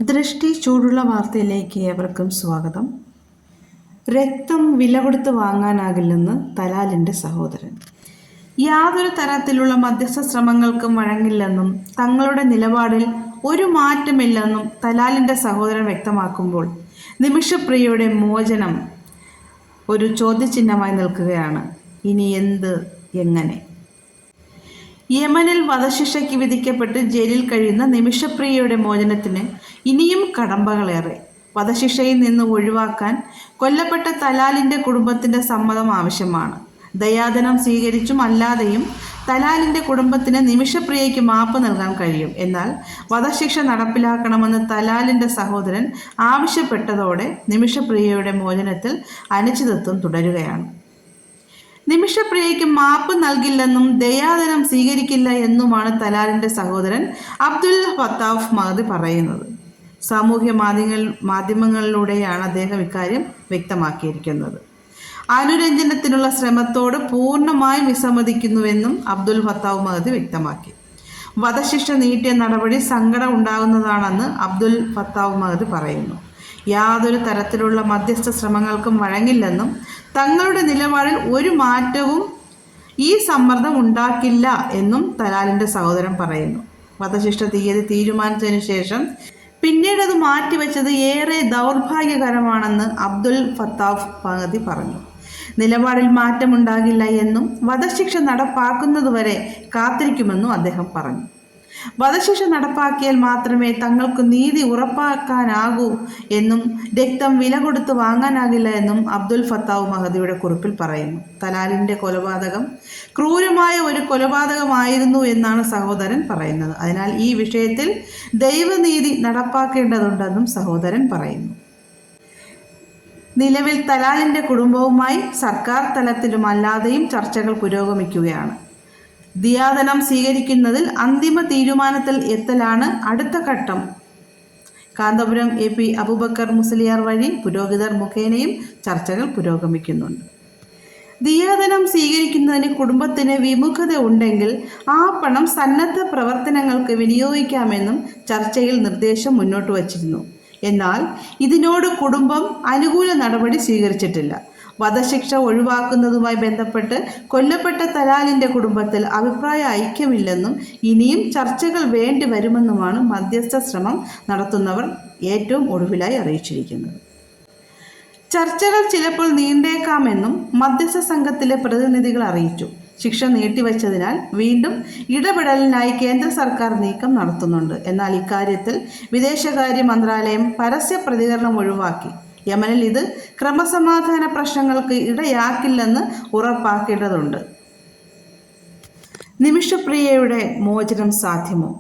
ദൃഷ്ടി ചൂടുള്ള വാർത്തയിലേക്ക് ഏവർക്കും സ്വാഗതം. രക്തം വില കൊടുത്ത് വാങ്ങാനാകില്ലെന്ന് തലാലിൻ്റെ സഹോദരൻ. യാതൊരു തരത്തിലുള്ള മധ്യസ്ഥ ശ്രമങ്ങൾക്കും വഴങ്ങില്ലെന്നും തങ്ങളുടെ നിലപാടിൽ ഒരു മാറ്റമില്ലെന്നും തലാലിൻ്റെ സഹോദരൻ വ്യക്തമാക്കുമ്പോൾ നിമിഷപ്രിയയുടെ മോചനം ഒരു ചോദ്യചിഹ്നമായി നിൽക്കുകയാണ്. ഇനി എന്ത്, എങ്ങനെ? യമനിൽ വധശിക്ഷയ്ക്ക് വിധിക്കപ്പെട്ട് ജയിലിൽ കഴിയുന്ന നിമിഷപ്രിയയുടെ മോചനത്തിന് ഇനിയും കടമ്പകളേറെ. വധശിക്ഷയിൽ നിന്ന് ഒഴിവാക്കാൻ കൊല്ലപ്പെട്ട തലാലിൻ്റെ കുടുംബത്തിൻ്റെ സമ്മതം ആവശ്യമാണ്. ദയാധനം സ്വീകരിച്ചും അല്ലാതെയും തലാലിൻ്റെ കുടുംബത്തിന് നിമിഷപ്രിയയ്ക്ക് മാപ്പ് നൽകാൻ കഴിയും. എന്നാൽ വധശിക്ഷ നടപ്പിലാക്കണമെന്ന് തലാലിൻ്റെ സഹോദരൻ ആവശ്യപ്പെട്ടതോടെ നിമിഷപ്രിയയുടെ മോചനത്തിൽ അനിശ്ചിതത്വം തുടരുകയാണ്. നിമിഷപ്രിയയ്ക്ക് മാപ്പ് നൽകില്ലെന്നും ദയാധനം സ്വീകരിക്കില്ല എന്നുമാണ് തലാലിൻ്റെ സഹോദരൻ അബ്ദുൽ ഫത്താഹ് മഹദി പറയുന്നത്. സാമൂഹ്യ മാധ്യമങ്ങളിലൂടെയാണ് അദ്ദേഹം ഇക്കാര്യം വ്യക്തമാക്കിയിരിക്കുന്നത്. അനുരഞ്ജനത്തിനുള്ള ശ്രമത്തോട് പൂർണ്ണമായും വിസമ്മതിക്കുന്നുവെന്നും അബ്ദുൽ ഫത്താഹ് മഹദി വ്യക്തമാക്കി. വധശിക്ഷ നീട്ടിയ നടപടി സങ്കടം ഉണ്ടാകുന്നതാണെന്ന് അബ്ദുൽ ഫത്താഹ് മഹദി പറയുന്നു. യാതൊരു തരത്തിലുള്ള മധ്യസ്ഥ ശ്രമങ്ങൾക്കും വഴങ്ങില്ലെന്നും തങ്ങളുടെ നിലപാടിൽ ഒരു മാറ്റവും ഈ സമ്മർദ്ദം ഉണ്ടാക്കില്ല എന്നും തലാലിൻ്റെ സഹോദരൻ പറയുന്നു. വധശിക്ഷ തീയതി തീരുമാനിച്ചതിനു ശേഷം പിന്നീട് അത് മാറ്റിവെച്ചത് ഏറെ ദൗർഭാഗ്യകരമാണെന്ന് അബ്ദുൽ ഫത്താഹ് മഹദി പറഞ്ഞു. നിലപാടിൽ മാറ്റമുണ്ടാകില്ല എന്നും വധശിക്ഷ നടപ്പാക്കുന്നതുവരെ കാത്തിരിക്കുമെന്നും അദ്ദേഹം പറഞ്ഞു. വധശിക്ഷ നടപ്പാക്കിയാൽ മാത്രമേ തങ്ങൾക്ക് നീതി ഉറപ്പാക്കാനാകൂ എന്നും രക്തം വില കൊടുത്ത് വാങ്ങാനാകില്ല എന്നും അബ്ദുൽ ഫത്താഹ് മഹദിയുടെ കുറിപ്പിൽ പറയുന്നു. തലാലിൻ്റെ കൊലപാതകം ക്രൂരമായ ഒരു കൊലപാതകമായിരുന്നു എന്നാണ് സഹോദരൻ പറയുന്നത്. അതിനാൽ ഈ വിഷയത്തിൽ ദൈവനീതി നടപ്പാക്കേണ്ടതുണ്ടെന്നും സഹോദരൻ പറയുന്നു. നിലവിൽ തലാലിൻ്റെ കുടുംബവുമായി സർക്കാർ തലത്തിലും അല്ലാതെയും ചർച്ചകൾ പുരോഗമിക്കുകയാണ്. ദിയാധനം സ്വീകരിക്കുന്നതിൽ അന്തിമ തീരുമാനത്തിൽ എത്തലാണ് അടുത്ത ഘട്ടം. കാന്തപുരം AP അബൂബക്കർ മുസ്ലിയാർ വഴി പുരോഹിതർ മുഖേനയും ചർച്ചകൾ പുരോഗമിക്കുന്നുണ്ട്. ദിയാധനം സ്വീകരിക്കുന്നതിന് കുടുംബത്തിന് വിമുഖത ഉണ്ടെങ്കിൽ ആ പണം സന്നദ്ധ പ്രവർത്തനങ്ങൾക്ക് വിനിയോഗിക്കാമെന്നും ചർച്ചയിൽ നിർദ്ദേശം മുന്നോട്ട് വച്ചിരുന്നു. എന്നാൽ ഇതിനോട് കുടുംബം അനുകൂല നടപടി സ്വീകരിച്ചിട്ടില്ല. വധശിക്ഷ ഒഴിവാക്കുന്നതുമായി ബന്ധപ്പെട്ട് കൊല്ലപ്പെട്ട തലാലിൻ്റെ കുടുംബത്തിൽ അഭിപ്രായ ഐക്യമില്ലെന്നും ഇനിയും ചർച്ചകൾ വേണ്ടി വരുമെന്നുമാണ് മധ്യസ്ഥ ശ്രമം നടത്തുന്നവർ ഏറ്റവും ഒടുവിലായി അറിയിച്ചിരിക്കുന്നത്. ചർച്ചകൾ ചിലപ്പോൾ നീണ്ടേക്കാമെന്നും മധ്യസ്ഥ സംഘത്തിലെ പ്രതിനിധികൾ അറിയിച്ചു. ശിക്ഷ നീട്ടിവെച്ചതിനാൽ വീണ്ടും ഇടപെടലിനായി കേന്ദ്ര സർക്കാർ നീക്കം നടത്തുന്നുണ്ട്. എന്നാൽ ഇക്കാര്യത്തിൽ വിദേശകാര്യ മന്ത്രാലയം പരസ്യ പ്രതികരണം ഒഴിവാക്കി. യമനിൽ ഇത് ക്രമസമാധാന പ്രശ്നങ്ങൾക്ക് ഇടയാക്കില്ലെന്ന് ഉറപ്പാക്കേണ്ടതുണ്ട്. നിമിഷപ്രിയയുടെ മോചനം സാധ്യമോ?